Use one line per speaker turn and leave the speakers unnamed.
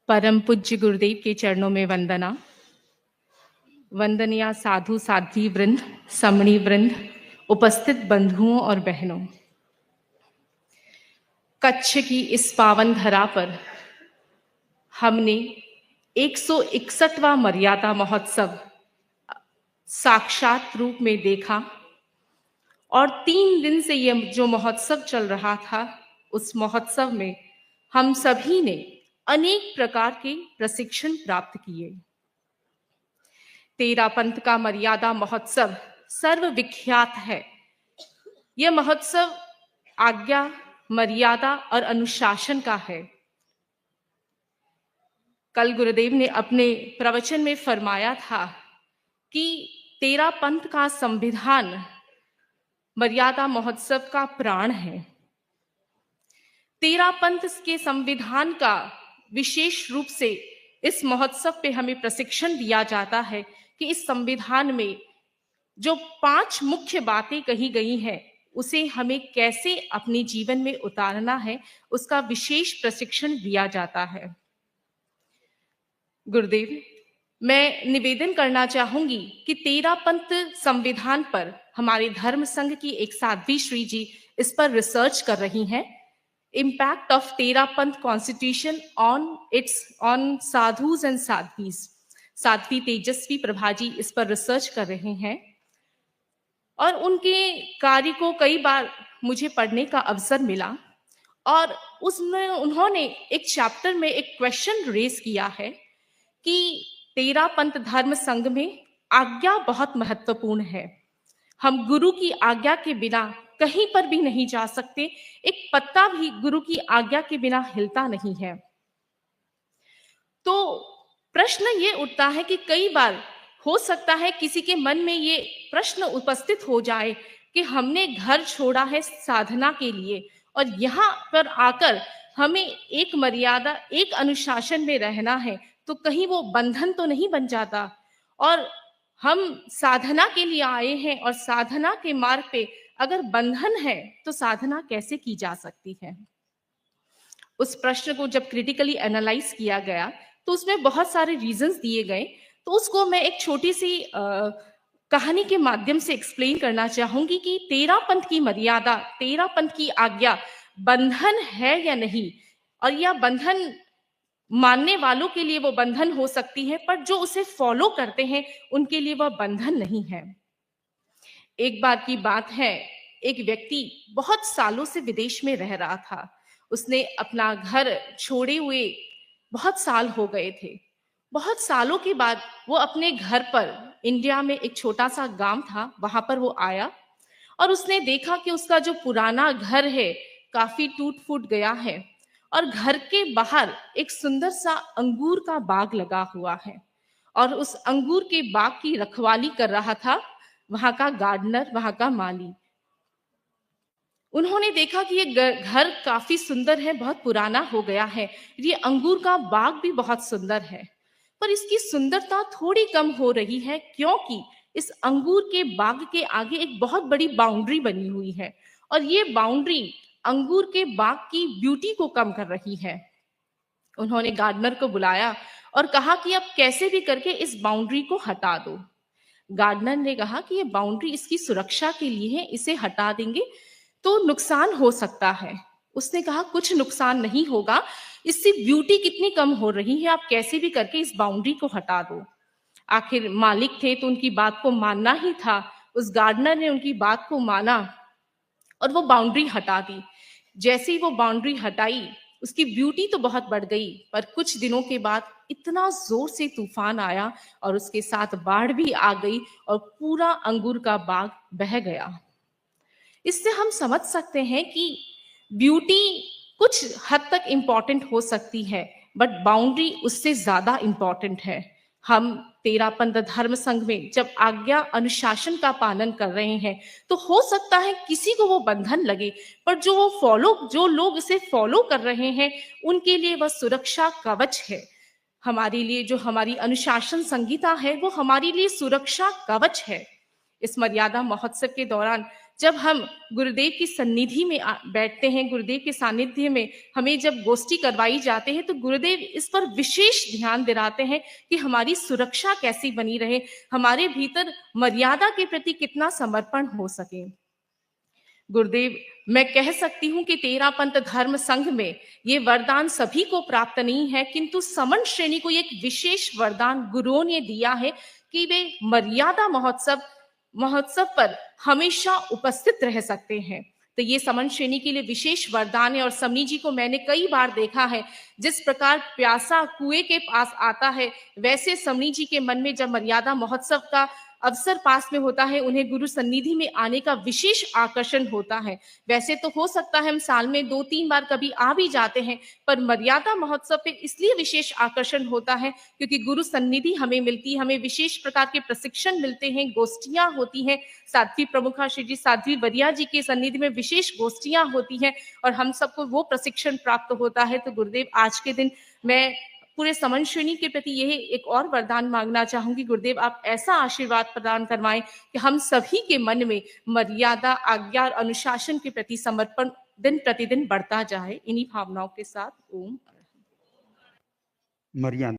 परम पूज्य गुरुदेव के चरणों में वंदना। वंदनीय साधु साध्वी वृंद, समणी वृंद, उपस्थित बंधुओं और बहनों, कच्छ की इस पावन धरा पर हमने 161वां मर्यादा महोत्सव साक्षात रूप में देखा और 3 दिन से ये जो महोत्सव चल रहा था, उस महोत्सव में हम सभी ने अनेक प्रकार के प्रशिक्षण प्राप्त किए। तेरा पंथ का मर्यादा महोत्सव सर्वविख्यात है। यह महोत्सव आज्ञा, मर्यादा और अनुशासन का है। कल गुरुदेव ने अपने प्रवचन में फरमाया था कि तेरा पंथ का संविधान मर्यादा महोत्सव का प्राण है। तेरा पंथ के संविधान का विशेष रूप से इस महोत्सव पे हमें प्रशिक्षण दिया जाता है कि इस संविधान में जो 5 मुख्य बातें कही गई हैं, उसे हमें कैसे अपने जीवन में उतारना है, उसका विशेष प्रशिक्षण दिया जाता है। गुरुदेव, मैं निवेदन करना चाहूंगी कि तेरा पंथ संविधान पर हमारे धर्म संघ की एक साध्वी श्री जी इस पर रिसर्च कर रही हैं। Impact of Terapanth constitution on sadhus and sadhvis. Sadhvi Tejasvi Prabha ji इस पर रिसर्च कर रहे हैं और उनके कार्य को कई बार मुझे पढ़ने का अवसर मिला और उसमें उन्होंने एक चैप्टर में एक क्वेश्चन रेज किया है कि तेरा पंथ धर्म संघ में आज्ञा बहुत महत्वपूर्ण है। हम गुरु की आज्ञा के बिना कहीं पर भी नहीं जा सकते। एक पत्ता भी गुरु की आज्ञा के बिना हिलता नहीं है। तो प्रश्न ये उठता है कि कई बार हो सकता है किसी के मन में ये प्रश्न उपस्थित हो जाए कि हमने घर छोड़ा है साधना के लिए और यहाँ पर आकर हमें एक मर्यादा, एक अनुशासन में रहना है, तो कहीं वो बंधन तो नहीं बन जाता। और हम साधना के लिए आए हैं और साधना के मार्ग पे अगर बंधन है तो साधना कैसे की जा सकती है। उस प्रश्न को जब क्रिटिकली एनालाइज किया गया तो उसमें बहुत सारे रीजंस दिए गए। तो उसको मैं एक छोटी सी कहानी के माध्यम से एक्सप्लेन करना चाहूंगी कि तेरा पंथ की मर्यादा, तेरा पंथ की आज्ञा बंधन है या नहीं, और यह बंधन मानने वालों के लिए वो बंधन हो सकती है, पर जो उसे फॉलो करते हैं उनके लिए वह बंधन नहीं है। एक बार की बात है, एक व्यक्ति बहुत सालों से विदेश में रह रहा था। उसने अपना घर छोड़े हुए बहुत साल हो गए थे। बहुत सालों के बाद वो अपने घर पर, इंडिया में एक छोटा सा गांव था, वहां पर वो आया और उसने देखा कि उसका जो पुराना घर है काफी टूट फूट गया है और घर के बाहर एक सुंदर सा अंगूर का बाग लगा हुआ है और उस अंगूर के बाग की रखवाली कर रहा था वहां का गार्डनर, वहां का माली। उन्होंने देखा कि ये घर काफी सुंदर है, बहुत पुराना हो गया है, ये अंगूर का बाग भी बहुत सुंदर है, पर इसकी सुंदरता थोड़ी कम हो रही है क्योंकि इस अंगूर के बाग के आगे एक बहुत बड़ी बाउंड्री बनी हुई है और ये बाउंड्री अंगूर के बाग की ब्यूटी को कम कर रही है। उन्होंने गार्डनर को बुलाया और कहा कि अब कैसे भी करके इस बाउंड्री को हटा दो। गार्डनर ने कहा कि ये बाउंड्री इसकी सुरक्षा के लिए है, इसे हटा देंगे तो नुकसान हो सकता है। उसने कहा कुछ नुकसान नहीं होगा, इससे ब्यूटी कितनी कम हो रही है, आप कैसे भी करके इस बाउंड्री को हटा दो। आखिर मालिक थे तो उनकी बात को मानना ही था। उस गार्डनर ने उनकी बात को माना और वो बाउंड्री हटा दी। जैसे ही वो बाउंड्री हटाई, उसकी ब्यूटी तो बहुत बढ़ गई, पर कुछ दिनों के बाद इतना जोर से तूफान आया और उसके साथ बाढ़ भी आ गई और पूरा अंगूर का बाग बह गया। इससे हम समझ सकते हैं कि ब्यूटी कुछ हद तक इंपॉर्टेंट हो सकती है, बट बाउंड्री उससे ज्यादा इंपॉर्टेंट है। हम तेरा पंथ धर्म संघ में जब आज्ञा अनुशासन का पालन कर रहे हैं तो हो सकता है किसी को वो बंधन लगे, पर जो लोग इसे फॉलो कर रहे हैं उनके लिए वह सुरक्षा कवच है। हमारे लिए जो हमारी अनुशासन संहिता है वो हमारे लिए सुरक्षा कवच है। इस मर्यादा महोत्सव के दौरान जब हम गुरुदेव की सन्निधि में बैठते हैं, गुरुदेव के सानिध्य में हमें जब गोष्ठी करवाई जाते हैं, तो गुरुदेव इस पर विशेष ध्यान दिलाते हैं कि हमारी सुरक्षा कैसी बनी रहे, हमारे भीतर मर्यादा के प्रति कितना समर्पण हो सके। गुरुदेव, मैं कह सकती हूँ कि तेरा पंथ धर्म संघ में ये वरदान सभी को प्राप्त नहीं है, किंतु समन श्रेणी को एक विशेष वरदान गुरुओं ने दिया है कि वे मर्यादा महोत्सव पर हमेशा उपस्थित रह सकते हैं। तो ये समन श्रेणी के लिए विशेष वरदान है। और समनी जी को मैंने कई बार देखा है, जिस प्रकार प्यासा कुएं के पास आता है, वैसे समनी जी के मन में जब मर्यादा महोत्सव का अवसर पास में होता है, उन्हें गुरु सन्निधि में आने का विशेष आकर्षण होता है। वैसे तो हो सकता है हम साल में 2-3 बार कभी आ भी जाते हैं, पर मर्यादा महोत्सव पे इसलिए विशेष आकर्षण होता है क्योंकि गुरु सन्निधि हमें मिलती है, हमें विशेष प्रकार के प्रशिक्षण मिलते हैं, गोष्ठियां होती हैं। साध्वी प्रमुखा श्री जी साध्वी वरिया जी के सन्निधि में विशेष गोष्ठियां होती हैं और हम सबको वो प्रशिक्षण प्राप्त होता है। तो गुरुदेव, आज के दिन मैं पूरे समन श्रेणी के प्रति यही एक और वरदान मांगना चाहूंगी, गुरुदेव आप ऐसा आशीर्वाद प्रदान करवाएं कि हम सभी के मन में मर्यादा, आज्ञा और अनुशासन के प्रति समर्पण दिन प्रतिदिन बढ़ता जाए। इन्हीं भावनाओं के साथ ओम।
मर्यादा